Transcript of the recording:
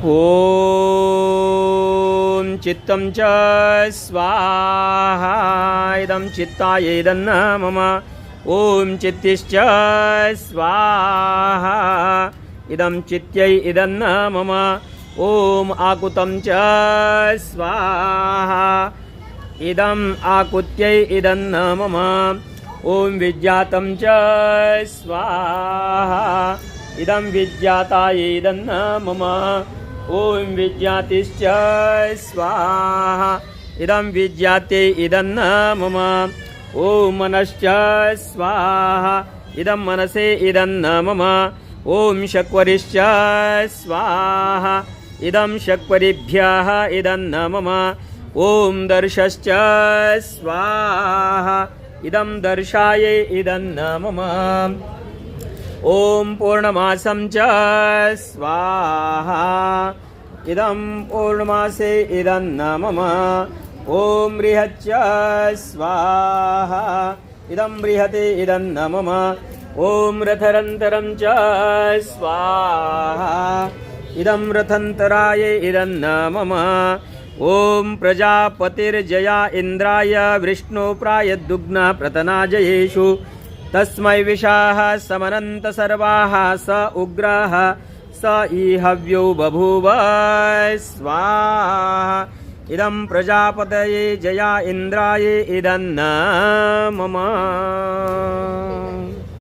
ओम चित्तं च स्वाहा इदं चित्ताय इदन्न मम ओम चित्तिश्च स्वाहा इदं चित्यै इदन्न मम ओम आकुतं च स्वाहा इदं आकुत्यै इदन्न मम ओम विज्ञातं च स्वाहा इदं विज्ञाताय इदन्न मम ओम विज्ञातिश्च स्वाहा इदं विज्ञाते इदन्न मम ओम मनश्च स्वाहा इदं मनसे इदन्न मम ओम शक्वरिश्च स्वाहा इदं शक्वरिभ्यः इदन्न मम ओम दर्शश्च स्वाहा इदं दर्शाय इदन्न मम ओम पूर्णमासं च स्वाहा इदं पूर्णमासे इदन्न मम ओम बृहच्च स्वाहा इदं बृहते इदन्न मम ओम रथरन्तरं च स्वाहा इदं रथन्तराय इदन्न मम ओम प्रजापतिर्जया इंद्राय विष्णुप्रायद्दुग्न प्रतनाजयेषु तस्मै विशाः समनन्त सर्वाः स उग्रः स ईहव्यो बभूव स्वाहा इदं प्रजापतये जया इंद्राय इदन्न मम।